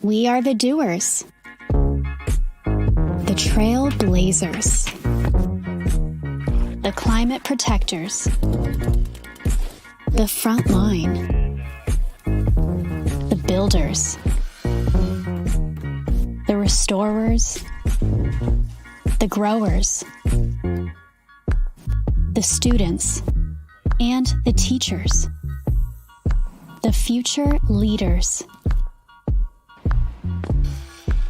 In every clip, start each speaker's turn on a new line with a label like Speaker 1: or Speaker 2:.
Speaker 1: We are the doers, the trailblazers, the climate protectors, the front line, the builders, the restorers, the growers, the students, and the teachers, the future leaders.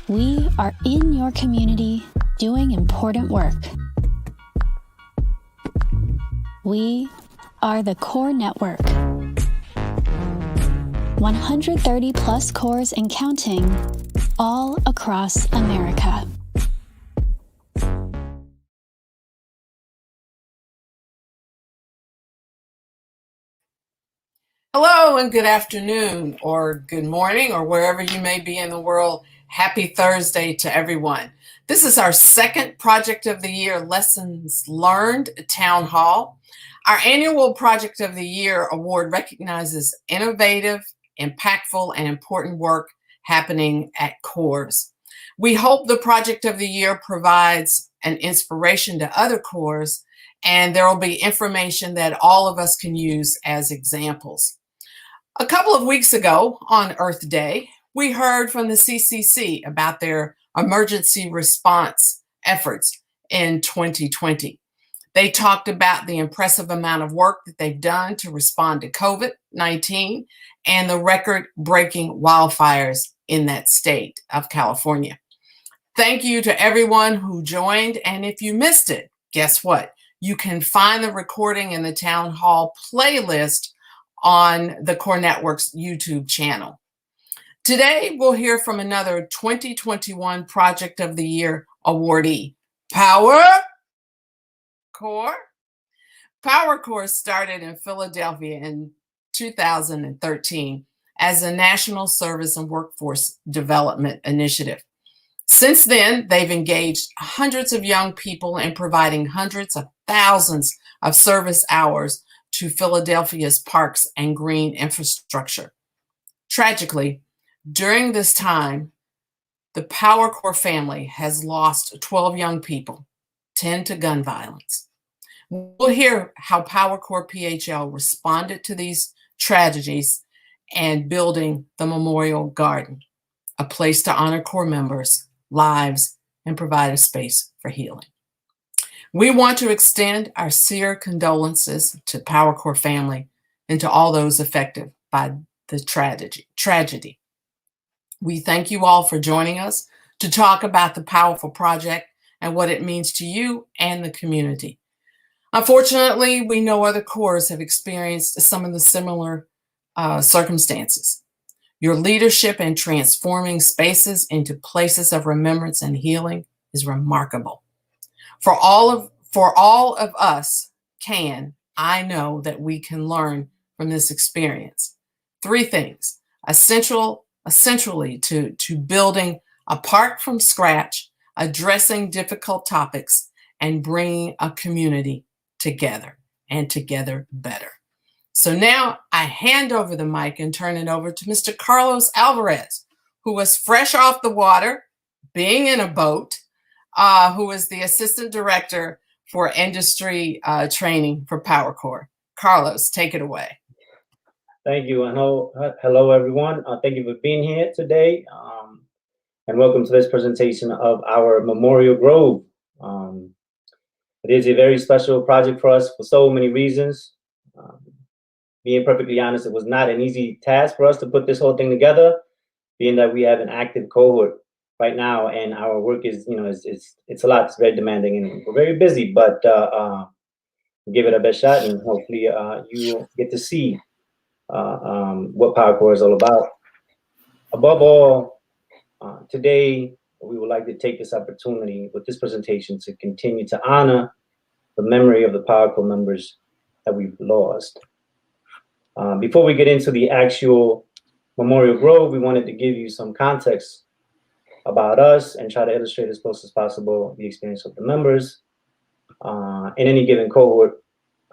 Speaker 1: We are in your community doing important work. We are the Core Network. 130 plus cores and counting, all across America.
Speaker 2: Hello and good afternoon or good morning or wherever you may be in the world. Happy Thursday to everyone. This is our second Project of the Year Lessons Learned Town Hall. Our annual Project of the Year award recognizes innovative, impactful, and important work happening at cores. We hope the Project of the Year provides an inspiration to other cores, and there will be information that all of us can use as examples. A couple of weeks ago on Earth Day, we heard from the CCC about their emergency response efforts in 2020. They talked about the impressive amount of work that they've done to respond to COVID-19 and the record-breaking wildfires in that state of California. Thank you to everyone who joined, and if you missed it, guess what? You can find the recording in the Town Hall playlist on the Core Network's YouTube channel. Today, we'll hear from another 2021 Project of the Year awardee, PowerCorps. PowerCorps started in Philadelphia in 2013 as a national service and workforce development initiative. Since then, they've engaged hundreds of young people in providing hundreds of thousands of service hours to Philadelphia's parks and green infrastructure. Tragically, during this time, the PowerCorps family has lost 12 young people, 10 to gun violence. We'll hear how PowerCorpsPHL responded to these tragedies and building the Memorial Garden, a place to honor Corps members' lives and provide a space for healing. We want to extend our sincere condolences to PowerCorps family and to all those affected by the tragedy. We thank you all for joining us to talk about the powerful project and what it means to you and the community. Unfortunately, we know other corps have experienced some of the similar circumstances. Your leadership in transforming spaces into places of remembrance and healing is remarkable. For all of us I know that we can learn from this experience. Three things: essentially to building a park from scratch, addressing difficult topics, and bringing a community together and together better. So now I hand over the mic and turn it over to Mr. Carlos Alvarez, who was fresh off the water, being in a boat, who is the Assistant Director for Industry Training for PowerCorps. Carlos, take it away.
Speaker 3: Thank you, and hello everyone. Thank you for being here today, and welcome to this presentation of our Memorial Grove. It is a very special project for us for so many reasons. Being perfectly honest, it was not an easy task for us to put this whole thing together, being that we have an active cohort right now, and our work is, it's a lot. It's very demanding, and we're very busy, but we'll give it our best shot, and hopefully you get to see what PowerCorps is all about. Above all, today we would like to take this opportunity with this presentation to continue to honor the memory of the PowerCorps members that we've lost. Before we get into the actual Memorial Grove, we wanted to give you some context about us and try to illustrate as close as possible the experience of the members in any given cohort.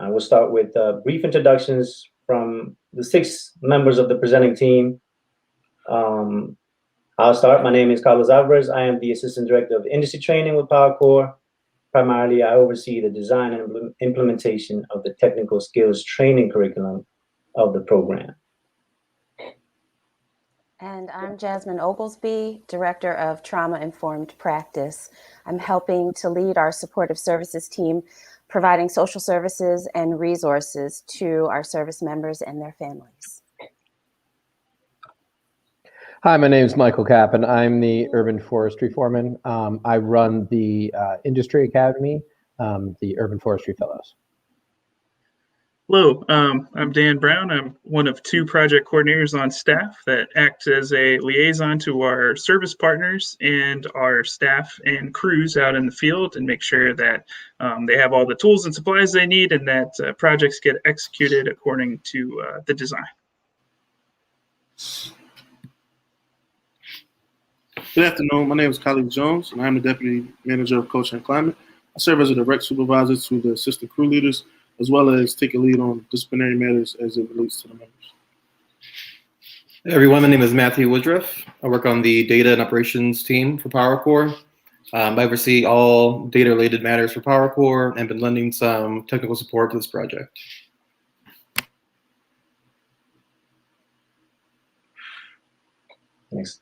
Speaker 3: We'll start with brief introductions from the 6 members of the presenting team. I'll start. My name is Carlos Alvarez. I am the Assistant Director of Industry Training with PowerCorp. Primarily, I oversee the design and implementation of the technical skills training curriculum of the program.
Speaker 4: And I'm Jasmine Oglesby, Director of Trauma-Informed Practice. I'm helping to lead our supportive services team, providing social services and resources to our service members and their families.
Speaker 5: Hi, my name is Michael Kapp, and I'm the Urban Forestry Foreman. I run the Industry Academy, the Urban Forestry Fellows.
Speaker 6: Hello, I'm Dan Brown. I'm one of 2 project coordinators on staff that act as a liaison to our service partners and our staff and crews out in the field and make sure that they have all the tools and supplies they need and that projects get executed according to the design.
Speaker 7: Good afternoon. My name is Khalid Jones, and I'm the Deputy Manager of Culture and Climate. I serve as a direct supervisor to the assistant crew leaders, as well as take a lead on disciplinary matters as it relates to the members.
Speaker 8: Hey everyone, my name is Matthew Woodruff. I work on the data and operations team for PowerCorp. I oversee all data-related matters for PowerCorp and been lending some technical support to this project.
Speaker 3: Thanks.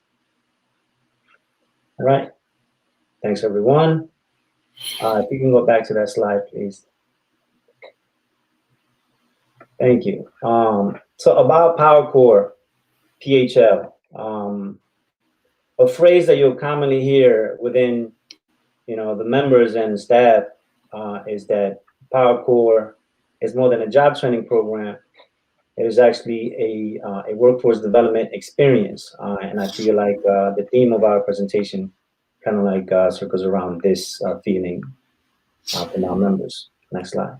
Speaker 3: All right. Thanks, everyone. If you can go back to that slide, please. Thank you. So about PowerCorp PHL, a phrase that you'll commonly hear within, the members and staff is that PowerCorp is more than a job training program. It is actually a workforce development experience, and I feel like the theme of our presentation kind of like circles around this feeling from our members. Next slide.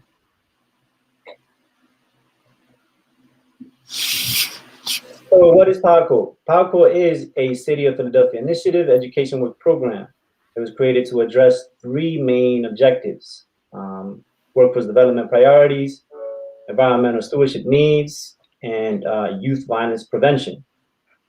Speaker 3: So what is PowerCorp? PowerCorp is a City of Philadelphia initiative education work program. It was created to address 3 main objectives: workforce development priorities, environmental stewardship needs, and youth violence prevention.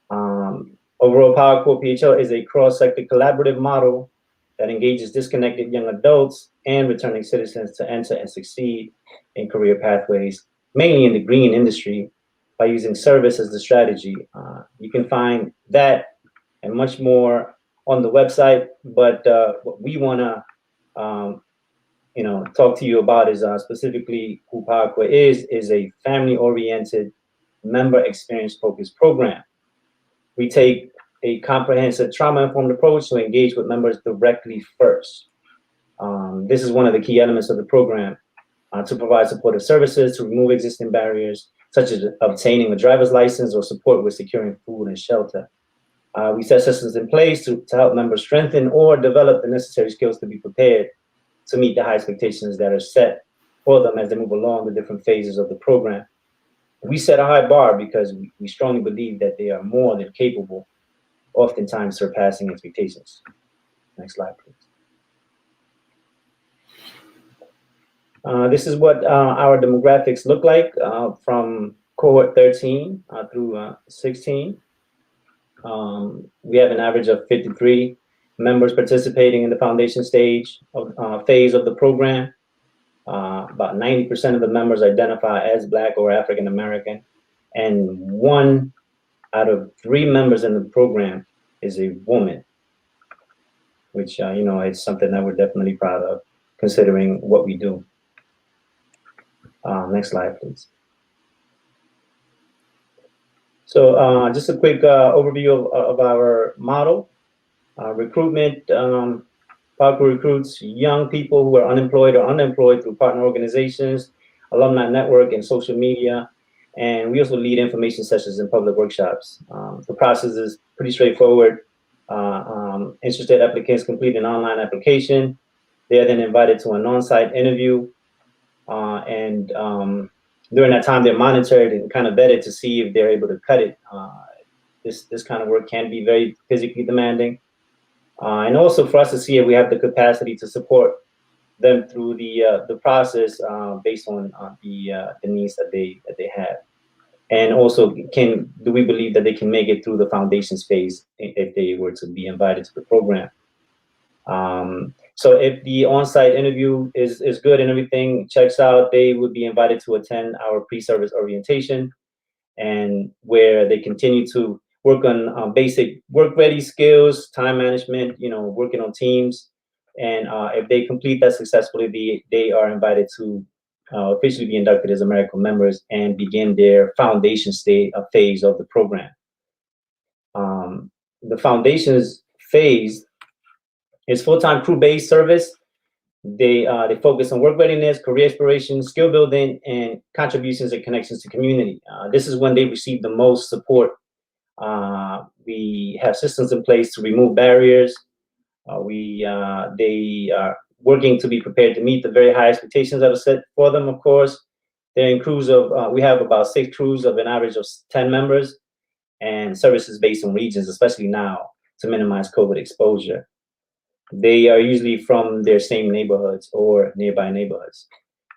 Speaker 3: Overall, PowerCorp PHL is a cross-sector collaborative model that engages disconnected young adults and returning citizens to enter and succeed in career pathways, mainly in the green industry, by using service as the strategy. You can find that and much more on the website, but what we want to talk to you about is specifically who PowerCorp is a family-oriented, member experience-focused program. We take a comprehensive trauma-informed approach to engage with members directly first. This is one of the key elements of the program, to provide supportive services, to remove existing barriers, such as obtaining a driver's license or support with securing food and shelter. We set systems in place to help members strengthen or develop the necessary skills to be prepared to meet the high expectations that are set for them as they move along the different phases of the program. We set a high bar because we strongly believe that they are more than capable, oftentimes surpassing expectations. Next slide, please. This is what our demographics look like from cohort 13 through 16. We have an average of 53 members participating in the foundation stage of phase of the program. About 90% of the members identify as Black or African American, and 1 out of 3 members in the program is a woman, which it's something that we're definitely proud of, considering what we do. Next slide, please. So just a quick overview of our model. Recruitment. PowerCorp recruits young people who are unemployed or underemployed through partner organizations, alumni network, and social media. And we also lead information sessions and public workshops. The process is pretty straightforward. Interested applicants complete an online application. They are then invited to an on-site interview. And during that time, they're monitored and kind of vetted to see if they're able to cut it. This kind of work can be very physically demanding. And also for us to see if we have the capacity to support them through the process based on the needs that they have. And also, do we believe that they can make it through the foundations phase if they were to be invited to the program? So if the on-site interview is good and everything checks out, they would be invited to attend our pre-service orientation, and where they continue to work on basic work-ready skills, time management, working on teams. And if they complete that successfully, they are invited to officially be inducted as American members and begin their foundation phase of the program. The foundations phase is full-time crew-based service. They focus on work readiness, career exploration, skill building, and contributions and connections to community. This is when they receive the most support. We have systems in place to remove barriers. They are working to be prepared to meet the very high expectations that are set for them, of course. They're in crews of, we have about 6 crews of an average of 10 members, and services based on regions, especially now, to minimize COVID exposure. They are usually from their same neighborhoods or nearby neighborhoods.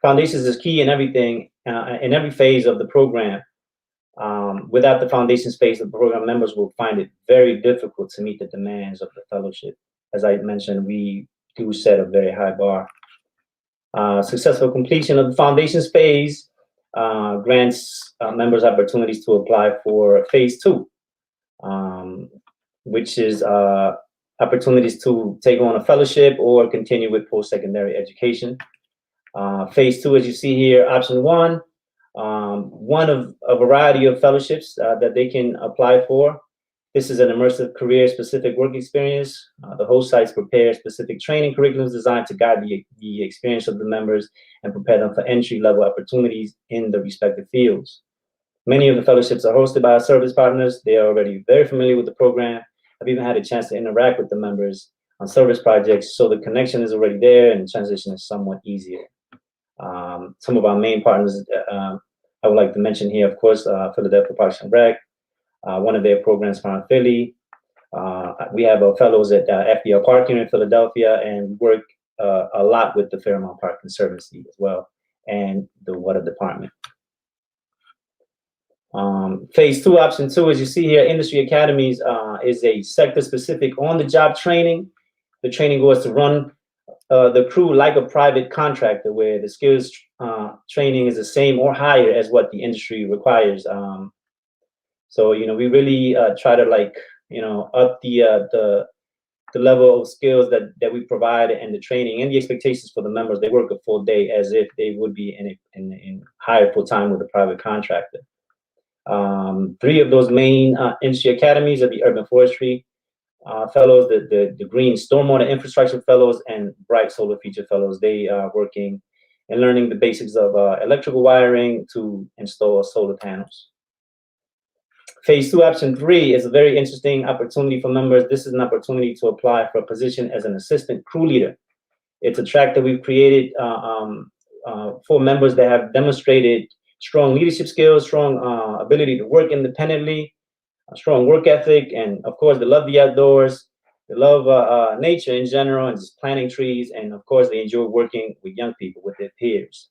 Speaker 3: Foundations is key in everything, in every phase of the program. Without the foundations phase, the program members will find it very difficult to meet the demands of the fellowship. As I mentioned, we do set a very high bar. Successful completion of the foundations phase grants members opportunities to apply for phase 2, which is opportunities to take on a fellowship or continue with post-secondary education. Phase 2, as you see here, option 1, one of a variety of fellowships that they can apply for. This is an immersive career-specific work experience. The host sites prepare specific training curriculums designed to guide the experience of the members and prepare them for entry-level opportunities in the respective fields. Many of the fellowships are hosted by our service partners. They are already very familiar with the program. I've even had a chance to interact with the members on service projects, so the connection is already there and transition is somewhat easier. Some of our main partners I would like to mention here, of course, Philadelphia Parks and Rec, one of their programs found in Philly. We have fellows at FDR Park here in Philadelphia, and work a lot with the Fairmount Park Conservancy as well, and the water department. Phase 2, option 2, as you see here, industry academies is a sector-specific on-the-job training. The training goes to run the crew like a private contractor, where the skills training is the same or higher as what the industry requires. So we really try to up the level of skills that we provide, and the training and the expectations for the members. They work a full day as if they would be in hired full time with a private contractor. 3 of those main industry academies are the Urban Forestry Fellows, the Green Stormwater Infrastructure Fellows, and Bright Solar Feature Fellows. They are working and learning the basics of electrical wiring to install solar panels. Phase 2, option 3 is a very interesting opportunity for members. This is an opportunity to apply for a position as an assistant crew leader. It's a track that we've created for members that have demonstrated strong leadership skills, strong ability to work independently, a strong work ethic, and of course, they love the outdoors, they love nature in general, and just planting trees, and of course, they enjoy working with young people, with their peers.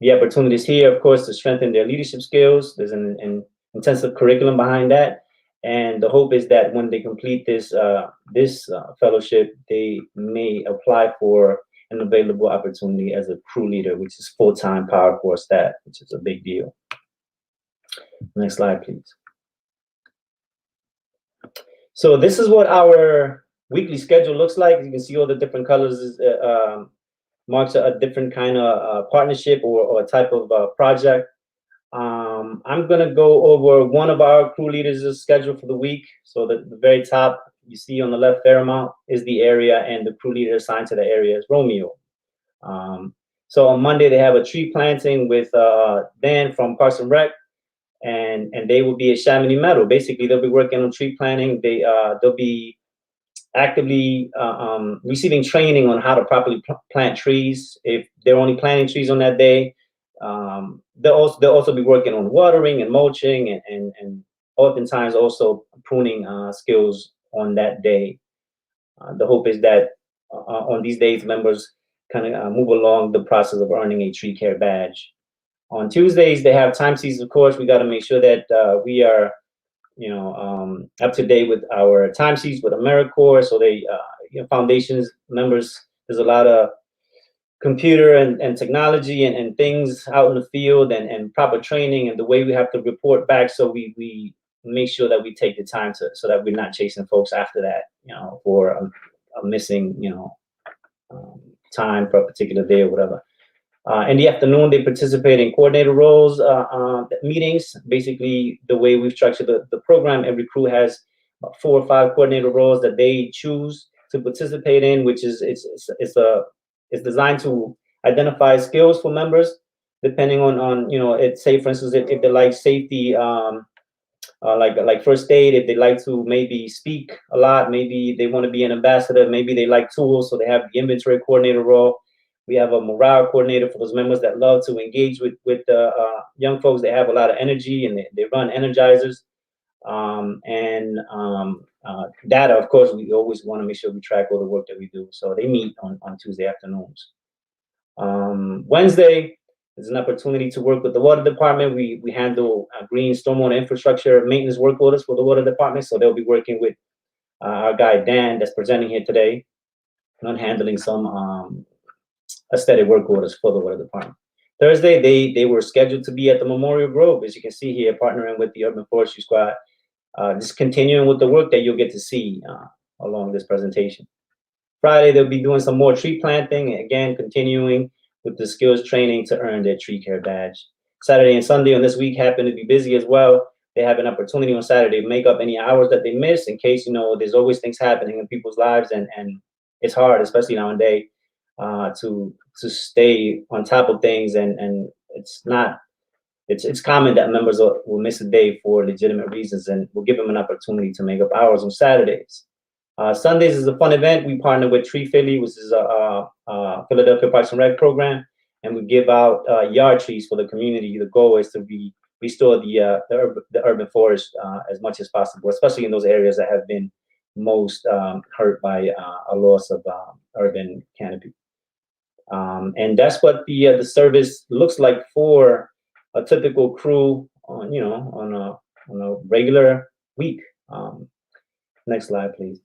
Speaker 3: The opportunities here, of course, to strengthen their leadership skills. There's an intensive curriculum behind that, and the hope is that when they complete this fellowship, they may apply for an available opportunity as a crew leader, which is full-time PowerCorps staff, which is a big deal. Next slide, please. So this is what our weekly schedule looks like. You can see all the different colors marks a different kind of partnership or type of project. I'm gonna go over one of our crew leaders' schedule for the week. So the very top, you see on the left, Fairmount is the area, and the crew leader assigned to the area is Romeo. So on Monday, they have a tree planting with Dan from Parks and Rec, and they will be at Chamonix Meadow. Basically, they'll be working on tree planting. They'll be actively receiving training on how to properly plant trees. If they're only planting trees on that day, they'll also be working on watering and mulching, and oftentimes also pruning skills on that day. The hope is that on these days, members kind of move along the process of earning a tree care badge. On Tuesdays, they have time sheets, of course. We got to make sure that we are, up to date with our time sheets with AmeriCorps. So they, foundations members, there's a lot of computer and technology and things out in the field and proper training and the way we have to report back. So we make sure that we take the time so that we're not chasing folks after that, for a missing, time for a particular day or whatever. In the afternoon, they participate in coordinator roles, meetings. Basically, the way we've structured the program, every crew has 4 or 5 coordinator roles that they choose to participate in, which is it's designed to identify skills for members, depending on say for instance, if they like safety, like first aid, if they like to maybe speak a lot, maybe they want to be an ambassador, maybe they like tools, so they have the inventory coordinator role. We have a morale coordinator for those members that love to engage with young folks. They have a lot of energy and they run energizers. Data, of course, we always want to make sure we track all the work that we do. So they meet on Tuesday afternoons. Wednesday is an opportunity to work with the water department. We handle green stormwater infrastructure maintenance work orders for the water department. So they'll be working with our guy, Dan, that's presenting here today, on handling some aesthetic work orders for the water department. Thursday, they were scheduled to be at the Memorial Grove, as you can see here, partnering with the Urban Forestry Squad, just continuing with the work that you'll get to see along this presentation. Friday, they'll be doing some more tree planting, again, continuing with the skills training to earn their tree care badge. Saturday and Sunday on this week happen to be busy as well. They have an opportunity on Saturday to make up any hours that they miss, in case, there's always things happening in people's lives, and it's hard, especially nowadays, to stay on top of things, and it's common that members will miss a day for legitimate reasons, and we'll give them an opportunity to make up hours on Saturdays. Sundays is a fun event. We partner with Tree Philly, which is a Philadelphia Parks and Rec program, and we give out yard trees for the community. The goal is to restore the urban forest as much as possible, especially in those areas that have been most hurt by a loss of urban canopy. And that's what the service looks like for a typical crew on a regular week. Next slide, please.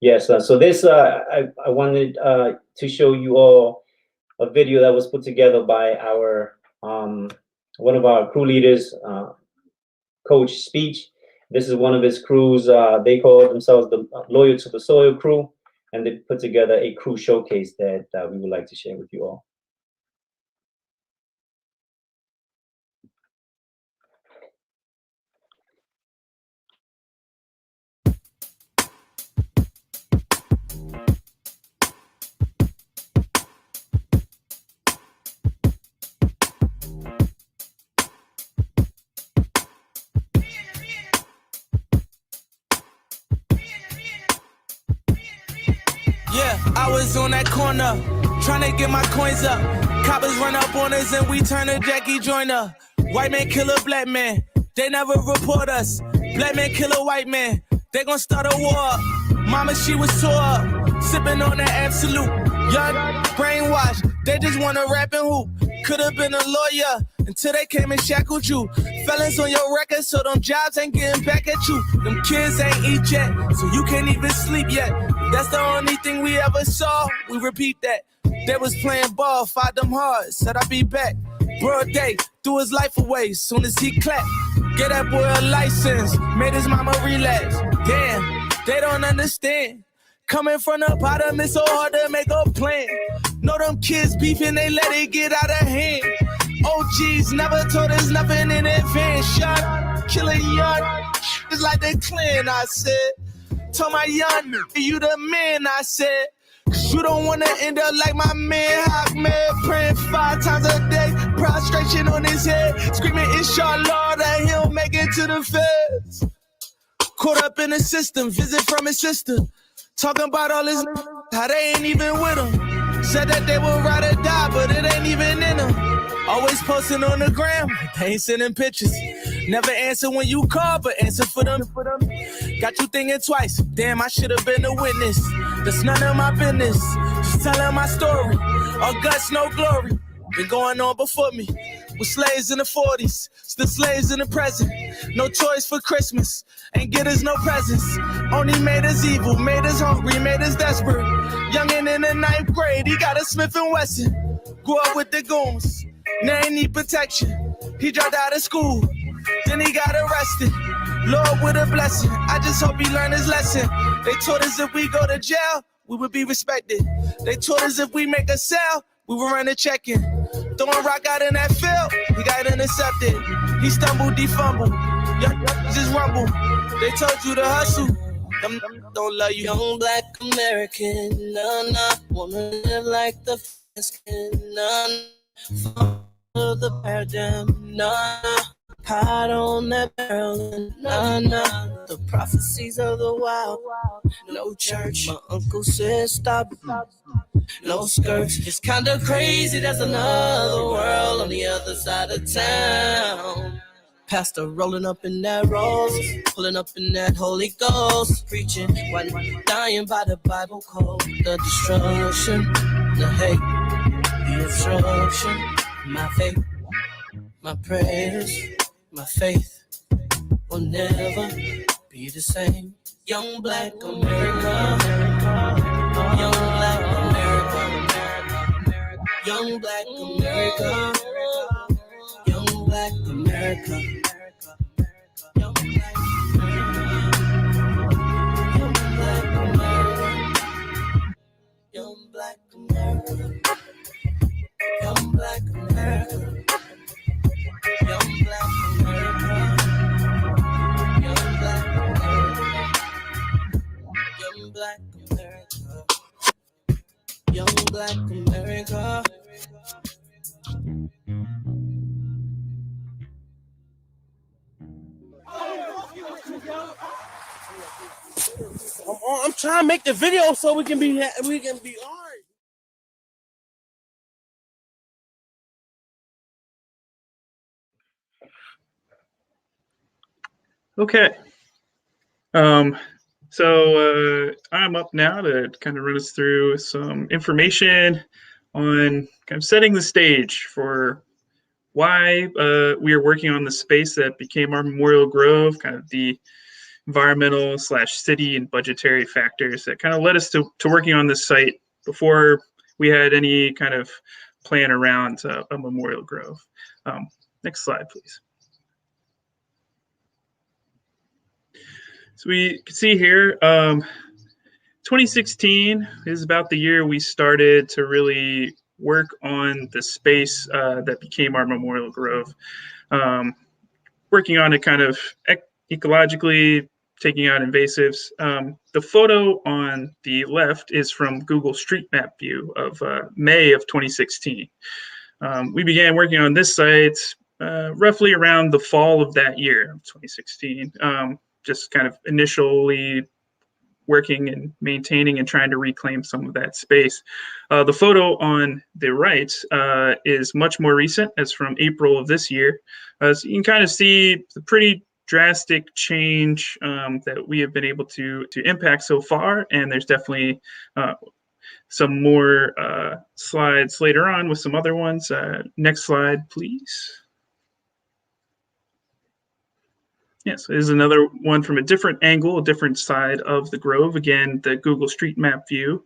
Speaker 3: Yes, so this I wanted to show you all a video that was put together by our one of our crew leaders, Coach Speech. This is one of his crews. They call themselves the Loyal to the Soil crew, and they put together a crew showcase that we would like to share with you all.
Speaker 9: I was on that corner, trying to get my coins up. Coppers run up on us and we turn to Jackie Joyner. White man kill a black man, they never report us. Black man kill a white man, they gon' start a war. Mama, she was tore up, sipping on that absolute. Young, brainwashed, they just wanna rap and hoop. Could've been a lawyer until they came and shackled you. Felons on your record, so them jobs ain't getting back at you. Them kids ain't eat yet, so you can't even sleep yet. That's the only thing we ever saw. We repeat that. They was playing ball, fought them hard, said I'd be back. Broad day, threw his life away, soon as he clapped. Get that boy a license, made his mama relapse. Damn, they don't understand. Coming from the bottom, it's so hard to make a plan. Know them kids beefing, they let it get out of hand. OGs never told us nothing in advance. Shot, killing young, it's like the clan, I said. Told my young, you the man, I said. Cause you don't wanna end up like my man, Hawk man, praying 5 times a day, prostration on his head, screaming inshallah that he'll make it to the feds. Caught up in the system, visit from his sister, talking about all his how they ain't even with him. Said that they would ride or die, but it ain't even in them. Always posting on the gram, they ain't sending pictures. Never answer when you call, but answer for them. Got you thinking twice, damn, I should have been a witness. That's none of my business, just telling my story. All guts, no glory. been going on before me. With slaves in the 40s, still slaves in the present. No choice for Christmas, ain't get us no presents. Only made us evil, made us hungry, made us desperate. Youngin' in the 9th grade, he got a Smith & Wesson. Grew up with the goons, now he need protection. He dropped out of school, then he got arrested. Lord with a blessing, I just hope he learned his lesson. They told us if we go to jail, we would be respected. They told us if we make a sale, we would run a check-in. Throwing rock out in that field, he got intercepted. He stumbled, he fumbled, young just rumble. They told you to hustle, them don't love you.
Speaker 10: Young black American, nah, wanna live like the skin, follow the paradigm, hide on that barrel, the prophecies of the wild, no church, my uncle said stop, no skirts, it's kinda crazy, there's another world on the other side of town. Pastor rolling up in that rose, pulling up in that Holy Ghost, preaching while dying by the Bible code. The destruction, the hate, the obstruction, my faith, my prayers, my faith will never be the same. Young black America, young black America, young black America, young black America. Young black America, young black America, young black America, young black America, young black America, young black America.
Speaker 11: I'm trying to make the video so we can be alright.
Speaker 6: Okay. So I'm up now to kind of run us through some information on kind of setting the stage for why we are working on the space that became our Memorial Grove, kind of the environmental / city and budgetary factors that kind of led us to working on this site before we had any kind of plan around a Memorial Grove. Next slide, please. So we can see here, 2016 is about the year we started to really work on the space that became our Memorial Grove. Working on it kind of ecologically, taking out invasives. The photo on the left is from Google Street Map view of May of 2016. We began working on this site roughly around the fall of that year, 2016. Just kind of initially working and maintaining and trying to reclaim some of that space. The photo on the right is much more recent. It's from April of this year. So you can kind of see the pretty drastic change that we have been able to impact so far. And there's definitely some more slides later on with some other ones. Next slide, please. Yes, this is another one from a different angle, a different side of the Grove. Again, the Google Street Map view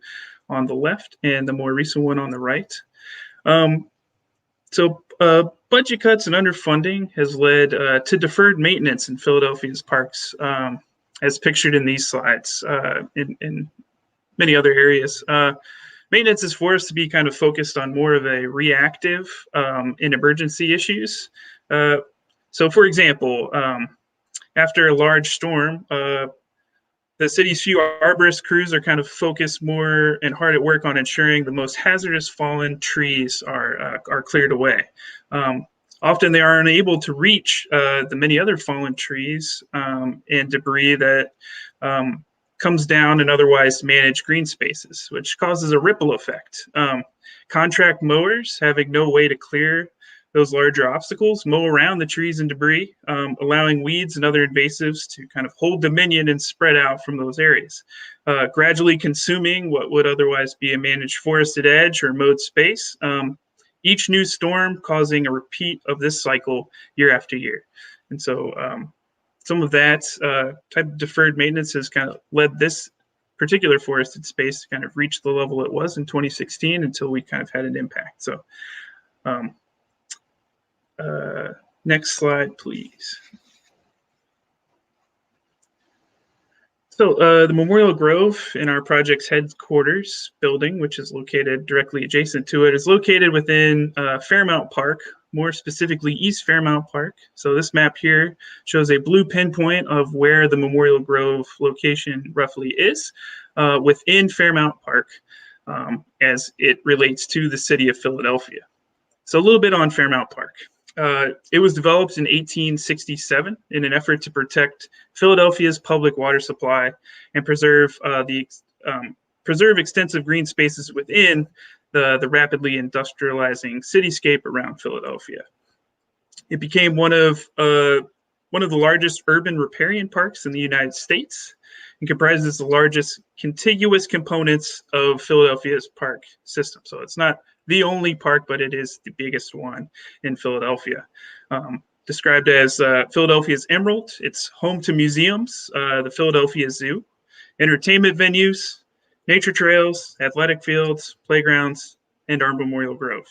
Speaker 6: on the left and the more recent one on the right. So budget cuts and underfunding has led to deferred maintenance in Philadelphia's parks, as pictured in these slides, in many other areas. Maintenance is forced to be kind of focused on more of a reactive in emergency issues. So for example, after a large storm, the city's few arborist crews are kind of focused more and hard at work on ensuring the most hazardous fallen trees are cleared away. Often they are unable to reach the many other fallen trees and debris that comes down and otherwise manage green spaces, which causes a ripple effect. Contract mowers, having no way to clear those larger obstacles, mow around the trees and debris, allowing weeds and other invasives to kind of hold dominion and spread out from those areas, gradually consuming what would otherwise be a managed forested edge or mowed space, each new storm causing a repeat of this cycle year after year. And so some of that type of deferred maintenance has kind of led this particular forested space to kind of reach the level it was in 2016 until we kind of had an impact. So next slide, please. So the Memorial Grove in our project's headquarters building, which is located directly adjacent to it, is located within Fairmount Park, more specifically East Fairmount Park. So this map here shows a blue pinpoint of where the Memorial Grove location roughly is within Fairmount Park as it relates to the city of Philadelphia. So a little bit on Fairmount Park. It was developed in 1867 in an effort to protect Philadelphia's public water supply and preserve extensive green spaces within the rapidly industrializing cityscape around Philadelphia. It became one of the largest urban riparian parks in the United States and comprises the largest contiguous components of Philadelphia's park system. So it's not the only park, but it is the biggest one in Philadelphia. Described as Philadelphia's Emerald, it's home to museums, the Philadelphia Zoo, entertainment venues, nature trails, athletic fields, playgrounds, and our Memorial Grove.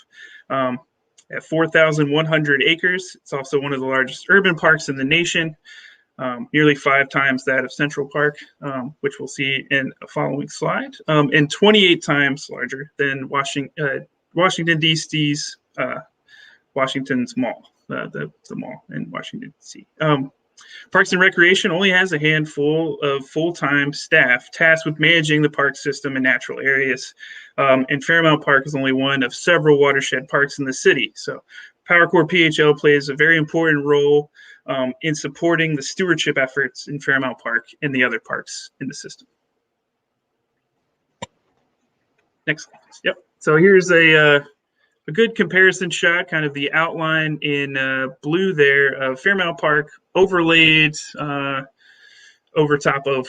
Speaker 6: At 4,100 acres, it's also one of the largest urban parks in the nation, nearly 5 times that of Central Park, which we'll see in a following slide, and 28 times larger than Washington, D.C.'s Washington's Mall, the mall in Washington, D.C. Parks and Recreation only has a handful of full-time staff tasked with managing the park system and natural areas. And Fairmount Park is only one of several watershed parks in the city. So PowerCorpsPHL plays a very important role in supporting the stewardship efforts in Fairmount Park and the other parks in the system. Next slide. Yep. So here's a good comparison shot, kind of the outline in blue there of Fairmount Park overlaid over top of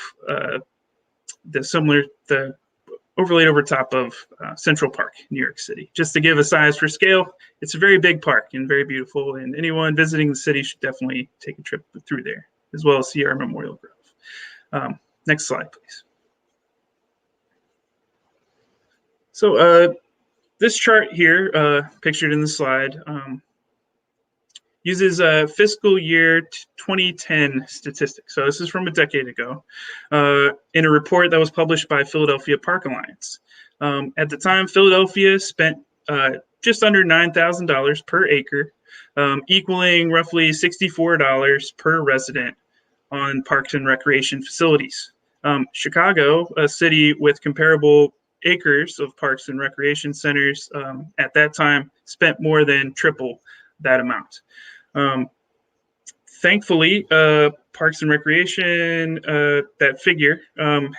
Speaker 6: overlaid over top of Central Park, New York City. Just to give a size for scale, it's a very big park and very beautiful, and anyone visiting the city should definitely take a trip through there, as well as see our Memorial Grove. Next slide, please. So this chart here, pictured in the slide, uses fiscal year 2010 statistics. So this is from a decade ago in a report that was published by Philadelphia Park Alliance. At the time, Philadelphia spent just under $9,000 per acre, equaling roughly $64 per resident on parks and recreation facilities. Chicago, a city with comparable acres of parks and recreation centers at that time, spent more than triple that amount. Thankfully, Parks and Recreation, that figure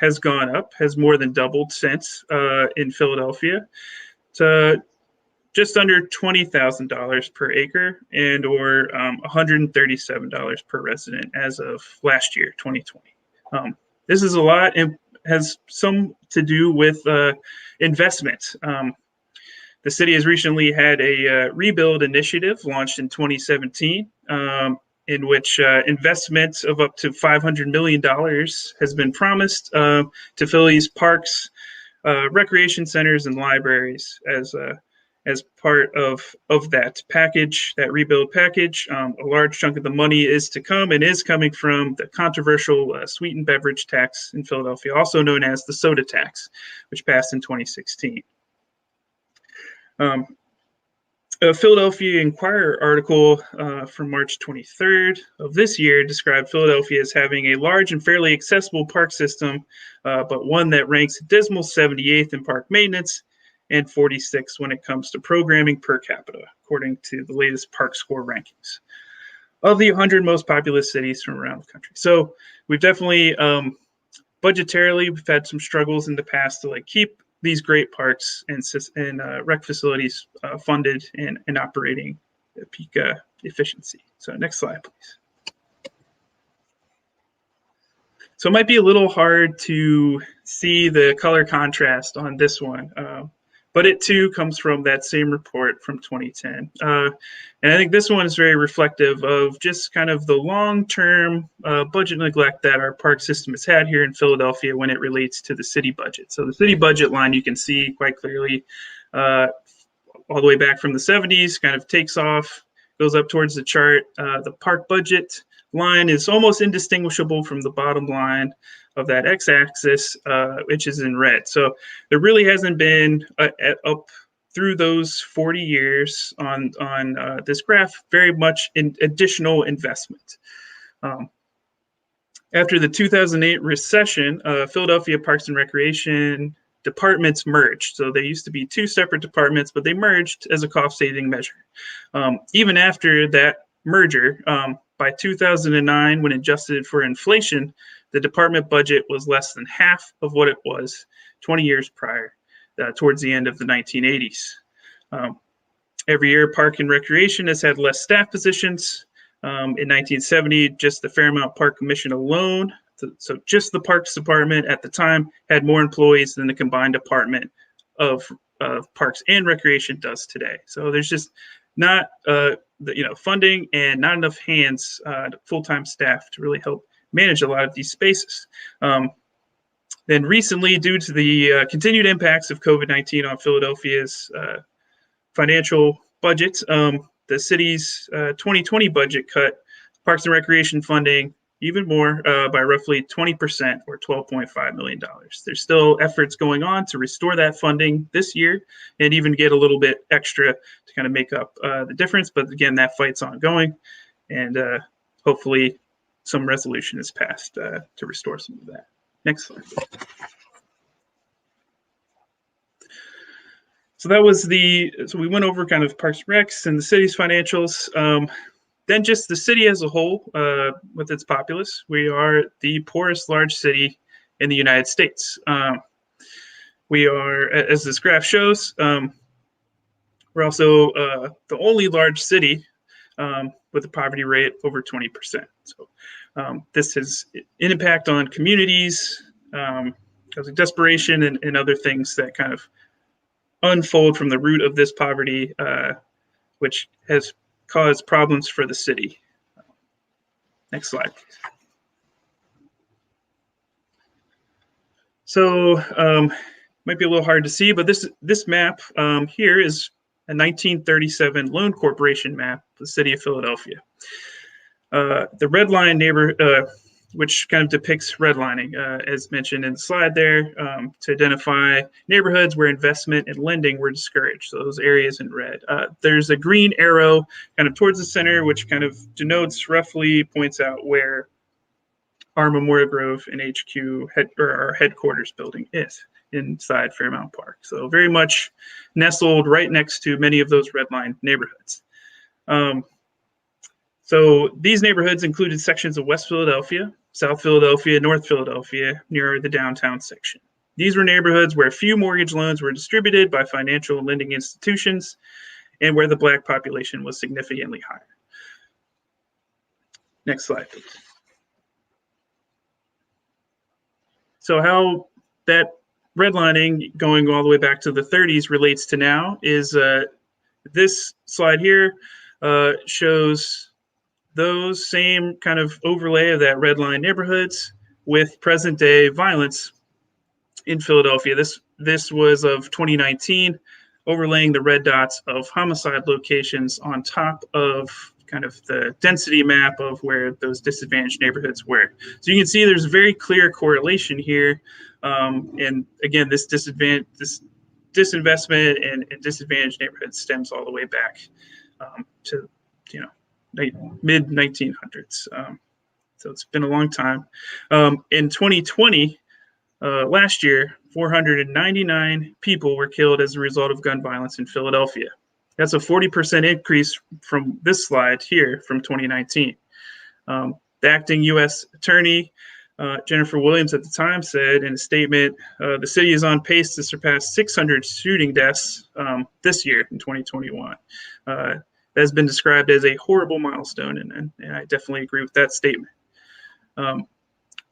Speaker 6: has gone up, has more than doubled since in Philadelphia to just under $20,000 per acre and or $137 per resident as of last year, 2020. This is a lot and has some to do with investment. The city has recently had a rebuild initiative launched in 2017, in which investment of up to $500 million has been promised to Philly's parks, recreation centers, and libraries as part of that package, that rebuild package. A large chunk of the money is to come and is coming from the controversial sweetened beverage tax in Philadelphia, also known as the soda tax, which passed in 2016. A Philadelphia Inquirer article from March 23rd of this year described Philadelphia as having a large and fairly accessible park system, but one that ranks a dismal 78th in park maintenance and 46th when it comes to programming per capita, according to the latest Park Score rankings of the 100 most populous cities from around the country. So we've definitely, budgetarily, we've had some struggles in the past to keep these great parks and rec facilities funded and operating at peak efficiency. So next slide, please. So it might be a little hard to see the color contrast on this one, but it too comes from that same report from 2010. And I think this one is very reflective of just kind of the long-term budget neglect that our park system has had here in Philadelphia when it relates to the city budget. So the city budget line you can see quite clearly all the way back from the 70s, kind of takes off, goes up towards the chart. The park budget line is almost indistinguishable from the bottom line of that x-axis, which is in red. So there really hasn't been up through those 40 years on this graph very much in additional investment. After the 2008 recession, Philadelphia Parks and Recreation departments merged. So they used to be two separate departments, but they merged as a cost-saving measure. Even after that merger, by 2009, when adjusted for inflation, the department budget was less than half of what it was 20 years prior, towards the end of the 1980s. Every year, Park and Recreation has had less staff positions. In 1970, just the Fairmount Park Commission alone, so just the Parks Department at the time, had more employees than the combined department of Parks and Recreation does today. So there's just not funding and not enough hands, full-time staff to really help manage a lot of these spaces. Then recently, due to the continued impacts of COVID-19 on Philadelphia's financial budget, the city's 2020 budget cut Parks and Recreation funding even more by roughly 20% or $12.5 million. There's still efforts going on to restore that funding this year and even get a little bit extra to kind of make up the difference. But again, that fight's ongoing, and hopefully some resolution is passed to restore some of that. Next slide. So that was so we went over kind of Parks and Recs and the city's financials. Then just the city as a whole, with its populace, we are the poorest large city in the United States. We are, as this graph shows, we're also the only large city with a poverty rate over 20%. So this has an impact on communities, causing desperation and other things that kind of unfold from the root of this poverty, which has caused problems for the city. Next slide. So might be a little hard to see, but this map here is a 1937 loan corporation map of the city of Philadelphia. The red line which kind of depicts redlining, as mentioned in the slide there, to identify neighborhoods where investment and lending were discouraged. So those areas in red. There's a green arrow kind of towards the center, which kind of denotes, roughly points out where our Memorial Grove and HQ, our headquarters building is inside Fairmount Park. So very much nestled right next to many of those redline neighborhoods. So these neighborhoods included sections of West Philadelphia, South Philadelphia, North Philadelphia, near the downtown section. These were neighborhoods where few mortgage loans were distributed by financial and lending institutions and where the Black population was significantly higher. Next slide, please. So how that redlining going all the way back to the 30s relates to now is this slide here shows those same kind of overlay of that red line neighborhoods with present day violence in Philadelphia. This was of 2019, overlaying the red dots of homicide locations on top of kind of the density map of where those disadvantaged neighborhoods were. So you can see there's a very clear correlation here. And again, this disinvestment and disadvantaged neighborhoods stems all the way back to, mid 1900s. So it's been a long time. In 2020, last year, 499 people were killed as a result of gun violence in Philadelphia. That's a 40% increase from this slide here from 2019. The acting U.S. attorney, Jennifer Williams, at the time said in a statement, the city is on pace to surpass 600 shooting deaths this year in 2021. That has been described as a horrible milestone, and I definitely agree with that statement.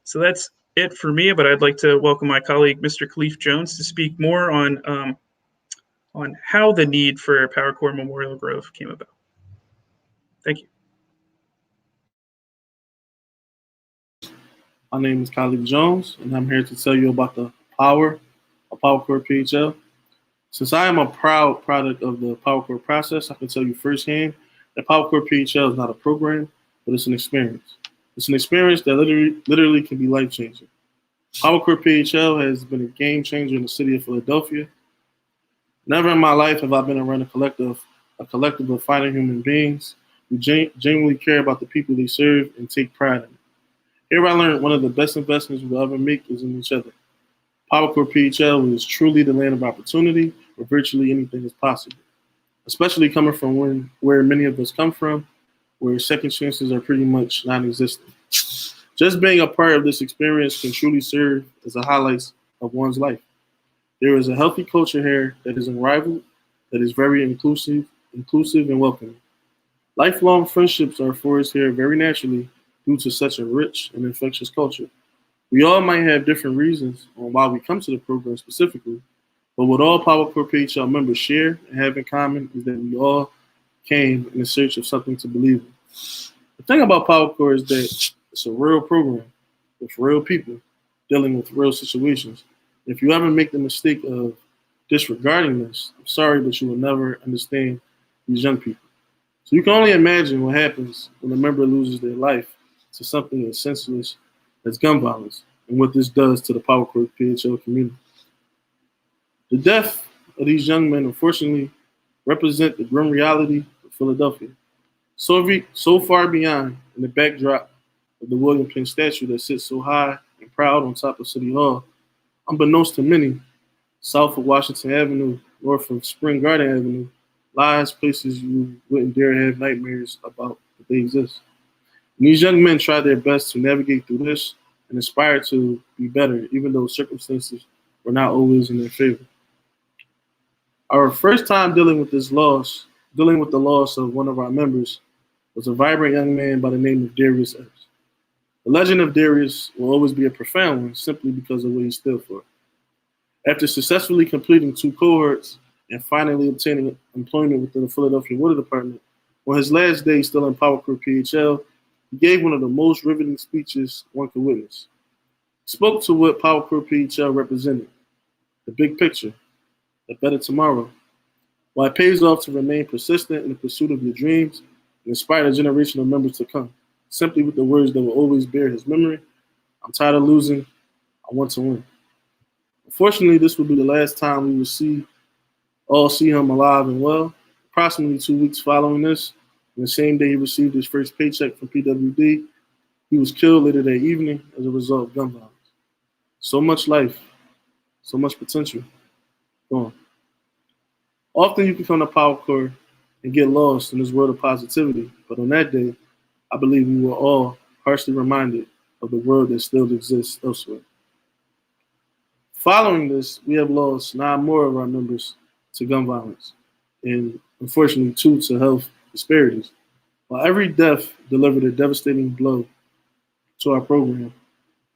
Speaker 6: So that's it for me, but I'd like to welcome my colleague, Mr. Khalif Jones, to speak more on on how the need for PowerCorp Memorial Grove came about. Thank you.
Speaker 7: My name is Khalid Jones, and I'm here to tell you about the power of PowerCorpsPHL. Since I am a proud product of the PowerCorp process, I can tell you firsthand that PowerCorpsPHL is not a program, but it's an experience. It's an experience that literally can be life-changing. PowerCorpsPHL has been a game changer in the city of Philadelphia. Never in my life have I been around a collective of fighting human beings who genuinely care about the people they serve and take pride in it. Here I learned one of the best investments we'll ever make is in each other. PowerCorpsPHL is truly the land of opportunity where virtually anything is possible, especially coming from where many of us come from, where second chances are pretty much non-existent. Just being a part of this experience can truly serve as a highlight of one's life. There is a healthy culture here that is unrivaled, that is very inclusive and welcoming. Lifelong friendships are forged here very naturally due to such a rich and infectious culture. We all might have different reasons on why we come to the program specifically, but what all PowerCorpsPHL members share and have in common is that we all came in search of something to believe in. The thing about PowerCorp is that it's a real program with real people dealing with real situations. If you ever make the mistake of disregarding this, I'm sorry, but you will never understand these young people. So you can only imagine what happens when a member loses their life to something as senseless as gun violence and what this does to the PowerCorpsPHL community. The death of these young men, unfortunately, represent the grim reality of Philadelphia. So far beyond in the backdrop of the William Penn statue that sits so high and proud on top of City Hall, unbeknownst to many, south of Washington Avenue, north of Spring Garden Avenue, lies places you wouldn't dare have nightmares about that they exist. And these young men try their best to navigate through this and aspire to be better, even though circumstances were not always in their favor. Our first time dealing with the loss of one of our members, was a vibrant young man by the name of Darius Epps. The legend of Darius will always be a profound one simply because of what he stood for. After successfully completing 2 cohorts and finally obtaining employment within the Philadelphia Water Department, on his last day still in PowerCorpsPHL, he gave one of the most riveting speeches one could witness. He spoke to what PowerCorpsPHL represented, the big picture, the better tomorrow. While it pays off to remain persistent in the pursuit of your dreams and inspire a generation of members to come, simply with the words that will always bear his memory, I'm tired of losing, I want to win. Unfortunately, this will be the last time we will all see him alive and well. Approximately 2 weeks following this, on the same day he received his first paycheck from PWD, he was killed later that evening as a result of gun violence. So much life, so much potential, gone. Often you can come to PowerCorp and get lost in this world of positivity, but on that day, I believe we were all harshly reminded of the world that still exists elsewhere. Following this, we have lost 9 more of our members to gun violence, and unfortunately 2 to health disparities. While every death delivered a devastating blow to our program,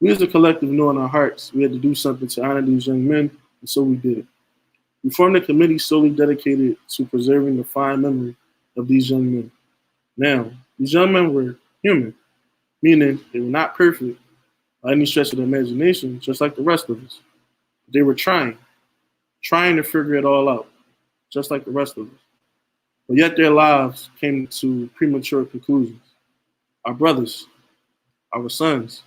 Speaker 7: we as a collective knew in our hearts we had to do something to honor these young men, and so we did. We formed a committee solely dedicated to preserving the fine memory of these young men. Now, these young men were human, meaning they were not perfect by any stretch of the imagination, just like the rest of us. They were trying to figure it all out, just like the rest of us. But yet their lives came to premature conclusions. Our brothers, our sons,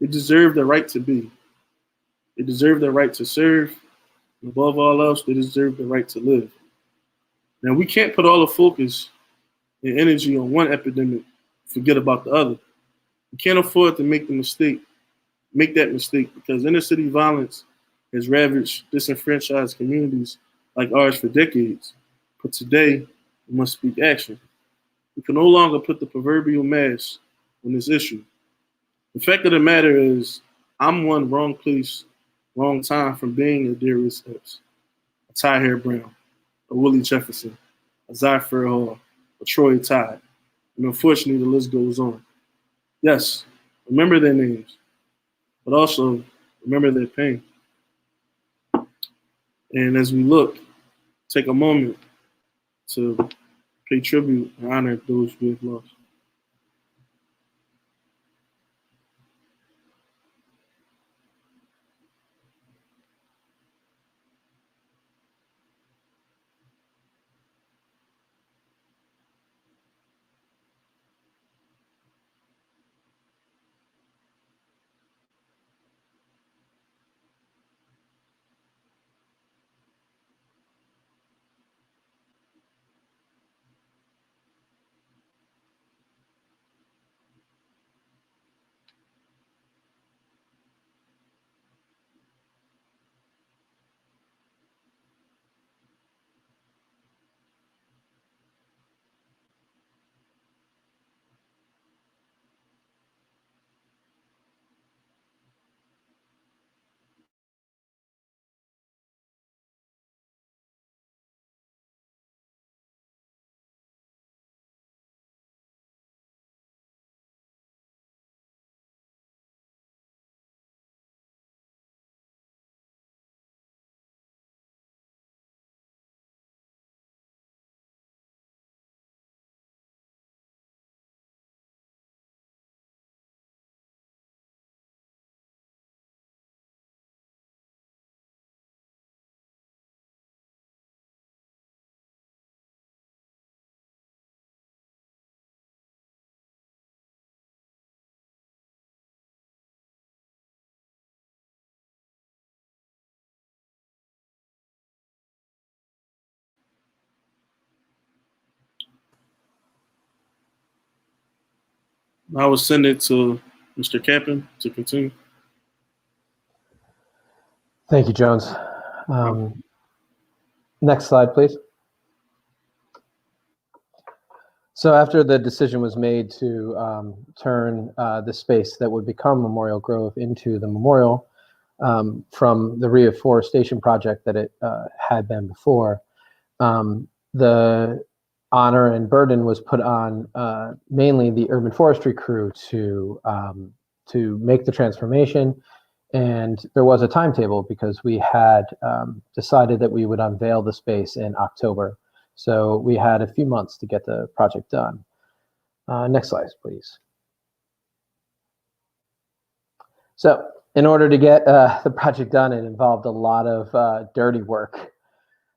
Speaker 7: they deserve the right to be. They deserve the right to serve. And above all else, they deserve the right to live. Now, we can't put all the focus and energy on one epidemic, forget about the other. We can't afford to make that mistake, because inner city violence has ravaged disenfranchised communities like ours for decades. But today, we must speak action. We can no longer put the proverbial mask on this issue. The fact of the matter is, I'm one wrong place, wrong time from being a Darius Epps, a Tyhair Brown, a Willie Jefferson, a Zyfer Hall, a Troy Tide, and unfortunately the list goes on. Yes, remember their names, but also remember their pain. And as we look take a moment to pay tribute and honor those we've lost. I will send it to Mr. Captain to continue.
Speaker 5: Thank you, Jones. Next slide, please. So after the decision was made to turn the space that would become Memorial Grove into the memorial from the reforestation project that it had been before, the honor and burden was put on mainly the urban forestry crew to make the transformation. And there was a timetable because we had decided that we would unveil the space in October. So we had a few months to get the project done. Next slide, please. So in order to get the project done, it involved a lot of dirty work.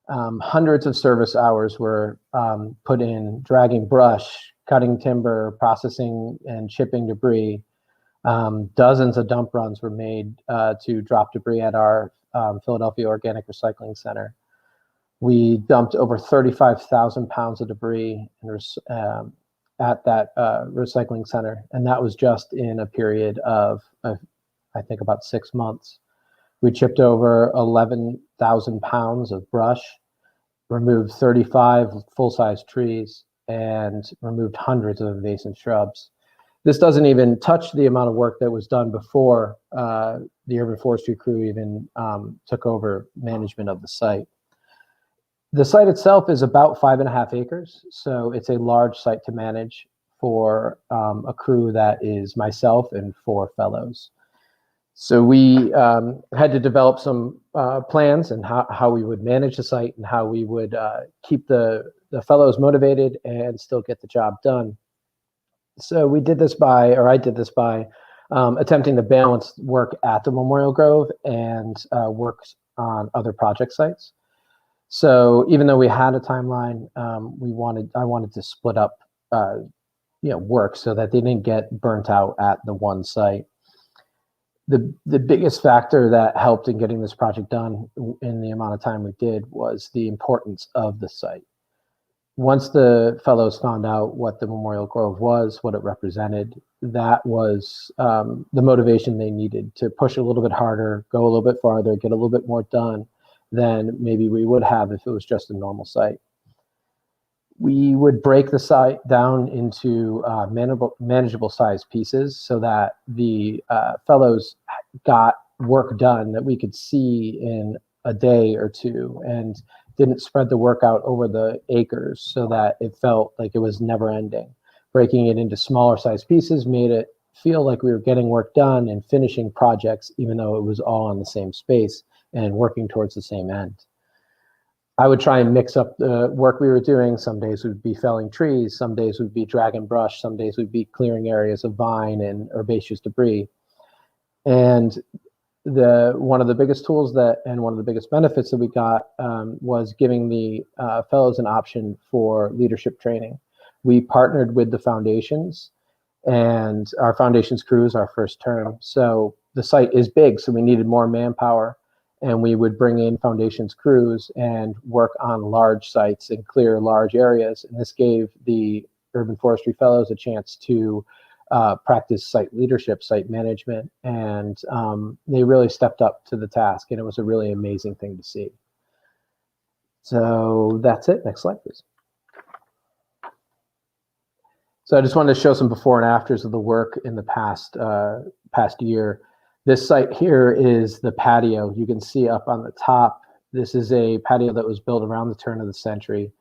Speaker 5: Hundreds of service hours were put in dragging brush, cutting timber, processing and shipping debris. Dozens of dump runs were made to drop debris at our Philadelphia Organic Recycling Center. We dumped over 35,000 pounds of debris at that recycling center, and that was just in a period of, I think, about 6 months. We chipped over 11,000 pounds of brush, removed 35 full-size trees, and removed hundreds of invasive shrubs. This doesn't even touch the amount of work that was done before the urban forestry crew even took over management of the site. The site itself is about 5.5 acres, so it's a large site to manage for a crew that is myself and 4 fellows. So we had to develop some plans and how we would manage the site and how we would keep the fellows motivated and still get the job done. So we did this by, or I did this by, attempting to balance work at the Memorial Grove and work on other project sites. So even though we had a timeline, I wanted to split up, work so that they didn't get burnt out at the one site. The biggest factor that helped in getting this project done in the amount of time we did was the importance of the site. Once the fellows found out what the Memorial Grove was, what it represented, that was the motivation they needed to push a little bit harder, go a little bit farther, get a little bit more done than maybe we would have if it was just a normal site. We would break the site down into manageable size pieces so that the fellows got work done that we could see in a day or two and didn't spread the work out over the acres so that it felt like it was never ending. Breaking it into smaller size pieces made it feel like we were getting work done and finishing projects, even though it was all in the same space and working towards the same end. I would try and mix up the work we were doing. Some days we'd be felling trees, some days we'd be dragging brush, some days we'd be clearing areas of vine and herbaceous debris. And one of the biggest tools and one of the biggest benefits that we got was giving the fellows an option for leadership training. We partnered with the foundations, and our foundations crew is our first term. So the site is big, so we needed more manpower, and we would bring in foundations crews and work on large sites and clear large areas. And this gave the urban forestry fellows a chance to practice site leadership, site management, and they really stepped up to the task, and it was a really amazing thing to see. So that's it. Next slide, please. So I just wanted to show some before and afters of the work in the past year. This site here is the patio. You can see up on the top, this is a patio that was built around the turn of the century.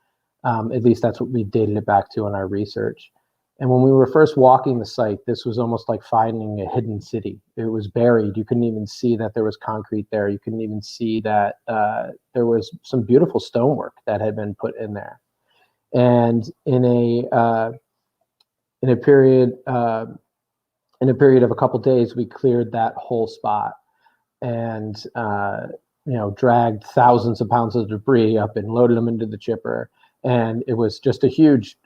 Speaker 5: At least that's what we dated it back to in our research. And when we were first walking the site, this was almost like finding a hidden city. It was buried. You couldn't even see that there was concrete there. You couldn't even see that there was some beautiful stonework that had been put in there. And in a period of a couple days, we cleared that whole spot and dragged thousands of pounds of debris up and loaded them into the chipper. And it was just a huge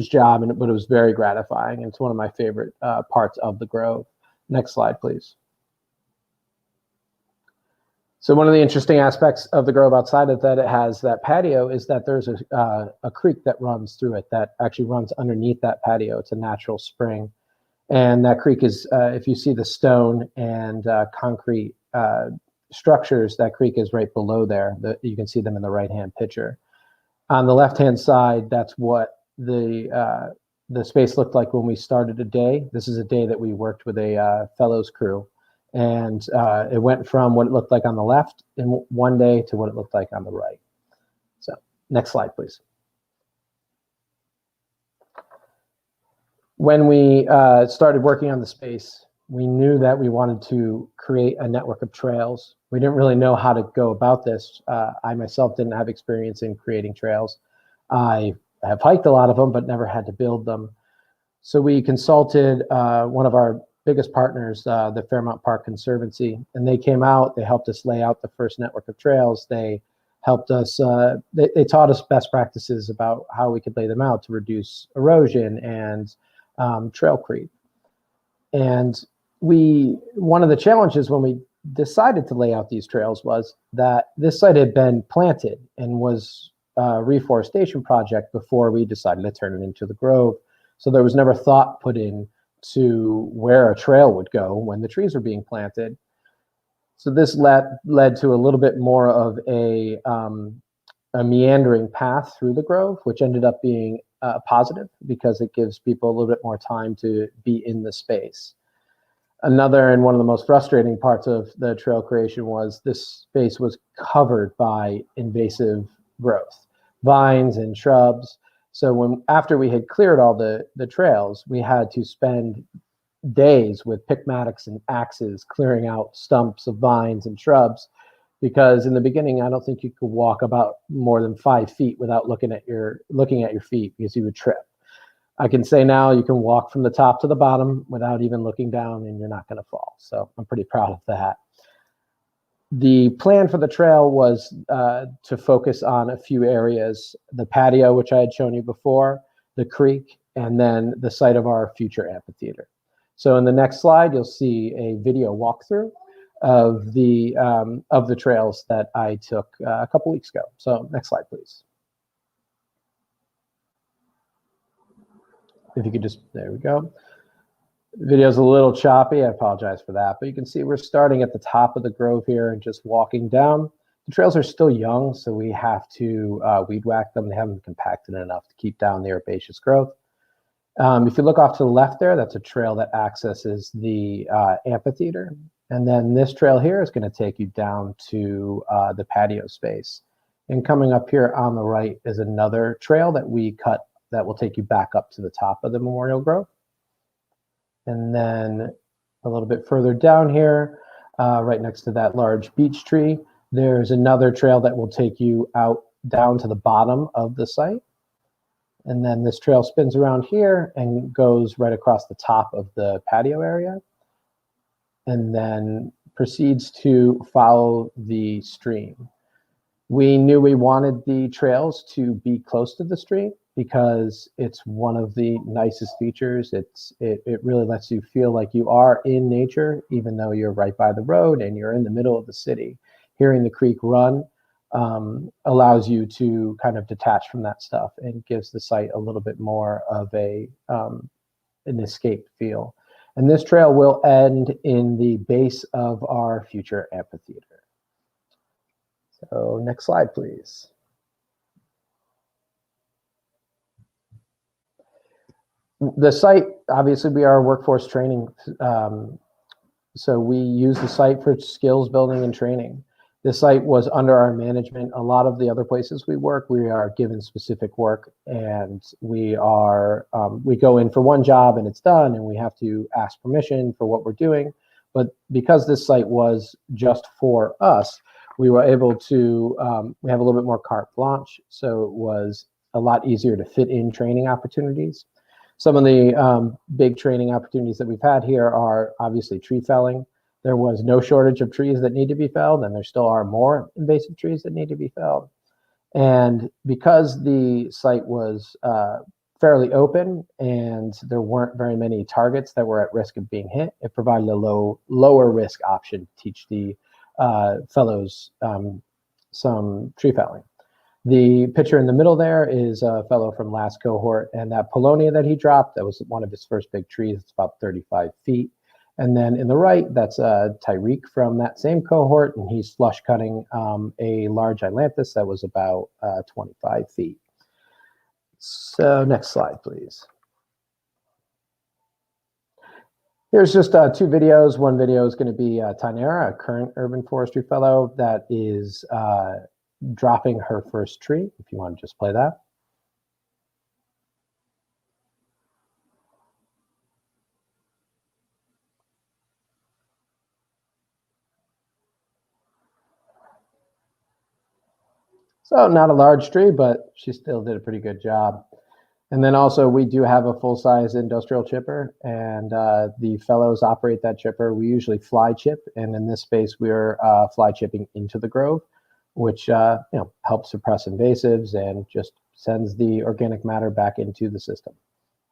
Speaker 5: job, but it was very gratifying. It's one of my favorite parts of the Grove. Next slide, please. So one of the interesting aspects of the Grove outside of that it has that patio is that there's a creek that runs through it that actually runs underneath that patio. It's a natural spring. And that creek is, if you see the stone and concrete structures, that creek is right below there. You can see them in the right-hand picture. On the left-hand side, that's what the space looked like when we started a day. This is a day that we worked with a fellows crew. And it went from what it looked like on the left in one day to what it looked like on the right. So next slide, please. When we started working on the space, we knew that we wanted to create a network of trails. We didn't really know how to go about this. I myself didn't have experience in creating trails. I have hiked a lot of them, but never had to build them. So we consulted one of our biggest partners, the Fairmount Park Conservancy, and they came out, they helped us lay out the first network of trails. They helped us, they taught us best practices about how we could lay them out to reduce erosion and trail creep. And one of the challenges when we decided to lay out these trails was that this site had been planted and was a reforestation project before we decided to turn it into the Grove. So there was never thought put in to where a trail would go when the trees were being planted. So this led to a little bit more of a meandering path through the Grove, which ended up being positive because it gives people a little bit more time to be in the space. Another and one of the most frustrating parts of the trail creation was this space was covered by invasive growth, vines and shrubs. So after we had cleared all the trails, we had to spend days with pickmatics and axes clearing out stumps of vines and shrubs, because in the beginning, I don't think you could walk about more than 5 feet without looking at your feet because you would trip. I can say now you can walk from the top to the bottom without even looking down and you're not going to fall. So I'm pretty proud of that. The plan for the trail was to focus on a few areas: the patio, which I had shown you before, the creek, and then the site of our future amphitheater. So in the next slide, you'll see a video walkthrough of the trails that I took a couple weeks ago. So next slide, please. If you could just, there we go. The video's a little choppy, I apologize for that, but you can see we're starting at the top of the Grove here and just walking down. The trails are still young, so we have to weed whack them. They haven't compacted enough to keep down the herbaceous growth. If you look off to the left there, that's a trail that accesses the amphitheater. And then this trail here is going to take you down to the patio space. And coming up here on the right is another trail that we cut that will take you back up to the top of the Memorial Grove. And then a little bit further down here, right next to that large beech tree, There's another trail that will take you out down to the bottom of the site. And then this trail spins around here and goes right across the top of the patio area, and then proceeds to follow the stream. We knew we wanted the trails to be close to the stream because it's one of the nicest features. It really lets you feel like you are in nature, even though you're right by the road and you're in the middle of the city. Hearing the creek run allows you to kind of detach from that stuff and gives the site a little bit more of an escape feel. And this trail will end in the base of our future amphitheater. So next slide, please. The site, obviously we are workforce training. So we use the site for skills building and training. This site was under our management. A lot of the other places we work, we are given specific work, and we go in for one job and it's done, and we have to ask permission for what we're doing. But because this site was just for us, we were able to, we have a little bit more carte blanche, so it was a lot easier to fit in training opportunities. Some of the big training opportunities that we've had here are obviously tree felling. There was no shortage of trees that need to be felled, and there still are more invasive trees that need to be felled. And because the site was fairly open and there weren't very many targets that were at risk of being hit, it provided a lower risk option to teach the fellows some tree felling. The picture in the middle there is a fellow from last cohort, and that Polonia that he dropped, that was one of his first big trees. It's about 35 feet. And then in the right, that's Tyreek from that same cohort, and he's flush cutting a large ailanthus that was about 25 feet. So next slide, please. Here's just two videos. One video is going to be Tainara, a current urban forestry fellow that is dropping her first tree, if you want to just play that. So not a large tree, but she still did a pretty good job. And then also we do have a full-size industrial chipper, and the fellows operate that chipper. We usually fly chip, and in this space we're fly chipping into the grove, which helps suppress invasives and just sends the organic matter back into the system.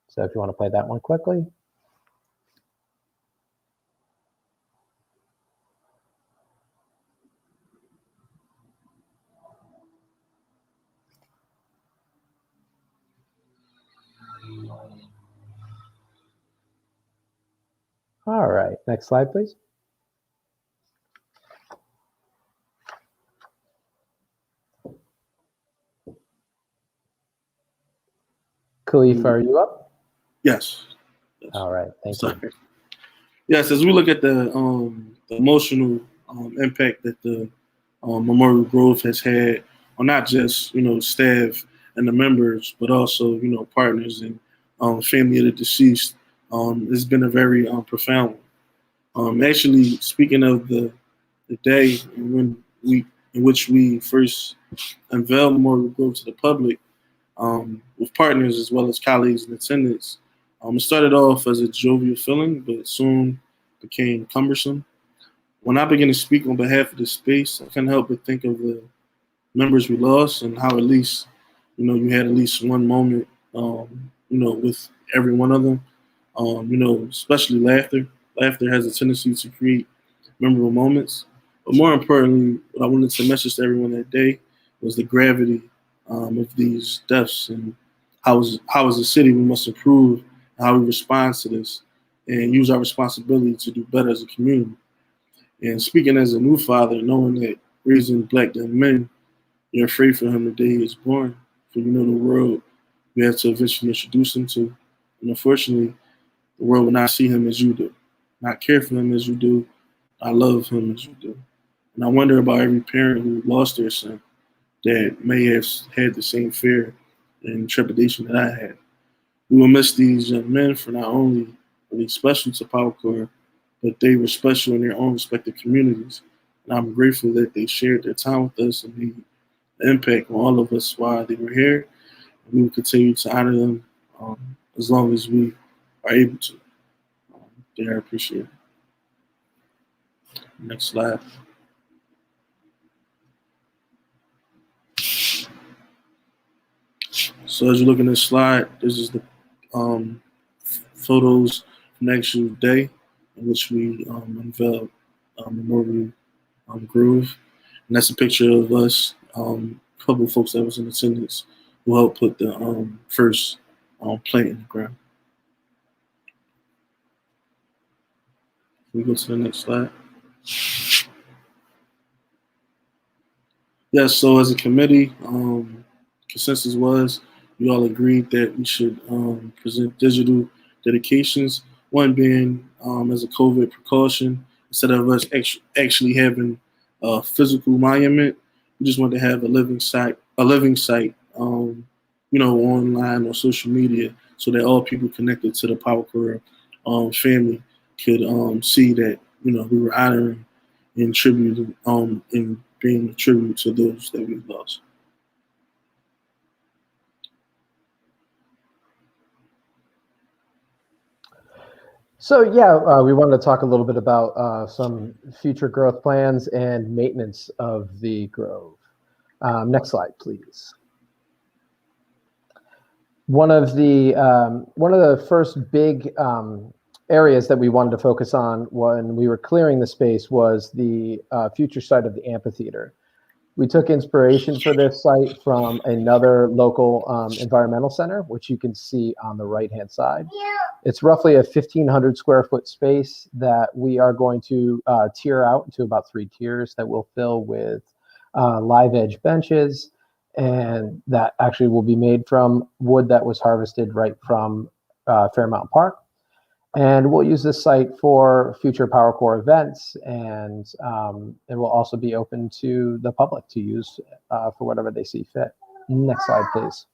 Speaker 5: So if you want to play that one quickly. All right, next slide, please. Khalif, are you up?
Speaker 7: Yes.
Speaker 5: All right, thank you.
Speaker 7: Yes, as we look at the emotional impact that the Memorial Grove has had on not just staff and the members, but also partners and family of the deceased, it's been a very profound one. Actually, speaking of the day in which we first unveiled Memorial Grove to the public, with partners as well as colleagues and attendants. It started off as a jovial feeling, but soon became cumbersome. When I began to speak on behalf of the space, I couldn't help but think of the members we lost and how at least, you had at least one moment, with every one of them, especially laughter. Laughter has a tendency to create memorable moments. But more importantly, what I wanted to message to everyone that day was the gravity of these deaths and how as a city we must improve how we respond to this and use our responsibility to do better as a community. And speaking as a new father, knowing that raising black young men, you're afraid for him the day he is born, for the world you have to eventually introduce him to. And unfortunately, the world will not see him as you do, not care for him as you do, not love him as you do. And I wonder about every parent who lost their son that may have had the same fear and trepidation that I had. We will miss these young men for not only being special to PowerCorp, but they were special in their own respective communities And I'm grateful that they shared their time with us and made an impact on all of us while they were here. And we will continue to honor them as long as we are able to. They are appreciated. Next slide. So as you look in this slide, this is the photos from the actual day in which we unveiled Memorial Grove. And that's a picture of us, a couple of folks that was in attendance who helped put the first plant in the ground. Can we go to the next slide? Yes, so as a committee, consensus was we all agreed that we should present digital dedications, one being as a COVID precaution. Instead of us actually having a physical monument, we just wanted to have a living site, online or social media, so that all people connected to the PowerCorp family could see that we were honoring and tribute and being a tribute to those that we lost.
Speaker 5: So yeah, we wanted to talk a little bit about some future growth plans and maintenance of the Grove. Next slide, please. One of the first big areas that we wanted to focus on when we were clearing the space was the future site of the amphitheater. We took inspiration for this site from another local environmental center, which you can see on the right-hand side. It's roughly a 1,500 square foot space that we are going to tier out into about 3 tiers that we'll fill with live edge benches, and that actually will be made from wood that was harvested right from Fairmount Park. And we'll use this site for future PowerCorp events, and it will also be open to the public to use for whatever they see fit. Next slide, please.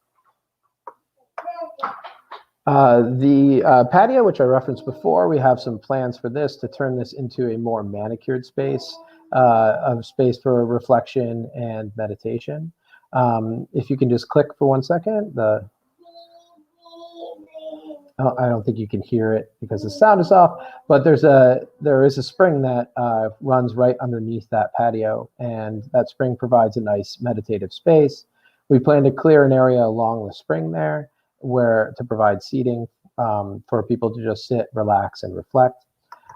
Speaker 5: The patio, which I referenced before, we have some plans for this to turn this into a more manicured space, a space for reflection and meditation. If you can just click for 1 second, I don't think you can hear it because the sound is off, but there is a spring that runs right underneath that patio, and that spring provides a nice meditative space. We plan to clear an area along the spring there to provide seating for people to just sit, relax, and reflect.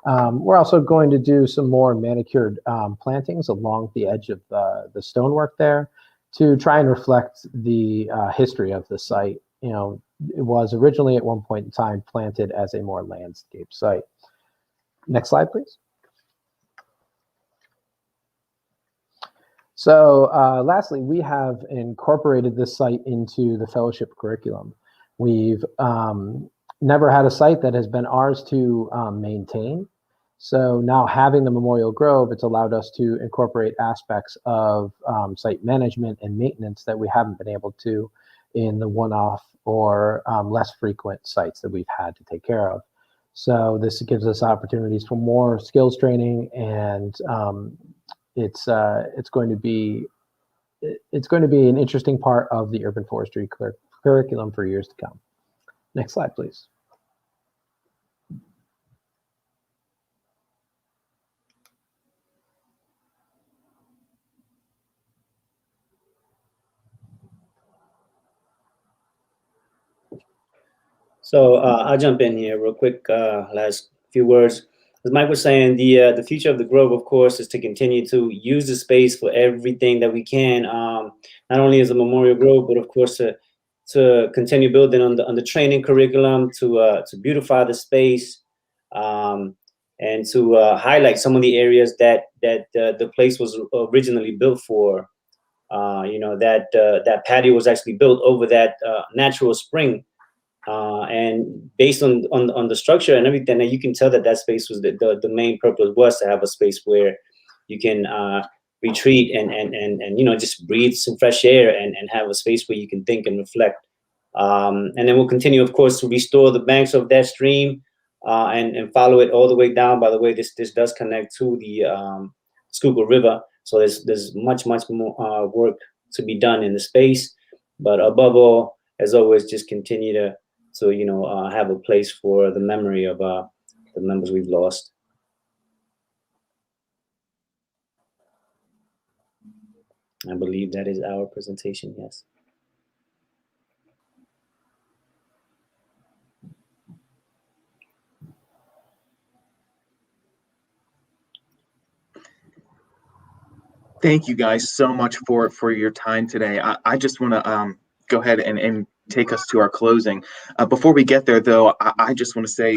Speaker 5: We're also going to do some more manicured plantings along the edge of the stonework there to try and reflect the history of the site. It was originally at one point in time planted as a more landscape site. Next slide, please. So lastly, we have incorporated this site into the fellowship curriculum. We've never had a site that has been ours to maintain. So now having the Memorial Grove, it's allowed us to incorporate aspects of site management and maintenance that we haven't been able to in the one-off or less frequent sites that we've had to take care of. So this gives us opportunities for more skills training, and it's going to be an interesting part of the urban forestry curriculum for years to come. Next slide, please.
Speaker 3: So I'll jump in here real quick. Last few words. As Mike was saying, the future of the Grove, of course, is to continue to use the space for everything that we can. Not only as a Memorial Grove, but of course to continue building on the training curriculum, to beautify the space, and to highlight some of the areas that the place was originally built for. That patio was actually built over that natural spring. And based on the structure and everything, you can tell that space was the main purpose was to have a space where you can retreat and just breathe some fresh air and have a space where you can think and reflect. And then we'll continue, of course, to restore the banks of that stream and follow it all the way down. By the way, this does connect to the Schuylkill River. So there's much more work to be done in the space. But above all, as always, just continue to have a place for the memory of the members we've lost. I believe that is our presentation, yes.
Speaker 12: Thank you guys so much for your time today. I just want to go ahead and take us to our closing. Before we get there, though, I just want to say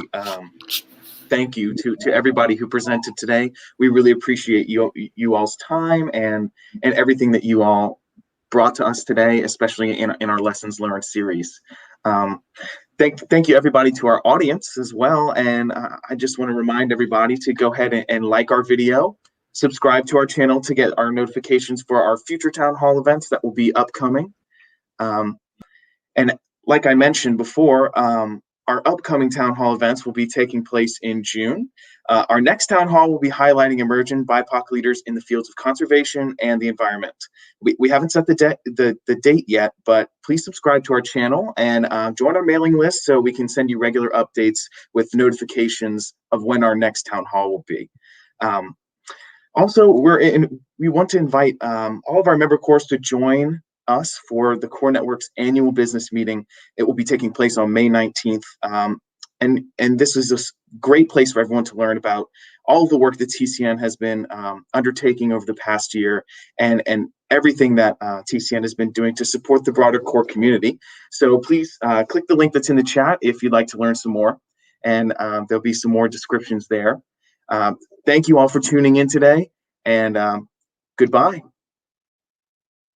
Speaker 12: thank you to everybody who presented today. We really appreciate you all's time and everything that you all brought to us today, especially in our Lessons Learned series. Thank you, everybody, to our audience as well. And I just want to remind everybody to go ahead and like our video, subscribe to our channel to get our notifications for our future town hall events that will be upcoming. And like I mentioned before, our upcoming town hall events will be taking place in June. Our next town hall will be highlighting emerging BIPOC leaders in the fields of conservation and the environment. We haven't set the date yet, but please subscribe to our channel and join our mailing list so we can send you regular updates with notifications of when our next town hall will be. Also, we want to invite all of our member corps to join us for the Core Network's annual business meeting. It will be taking place on May 19th. And this is a great place for everyone to learn about all of the work that TCN has been undertaking over the past year and everything that TCN has been doing to support the broader core community. So please click the link that's in the chat if you'd like to learn some more. And there'll be some more descriptions there. Thank you all for tuning in today, and goodbye.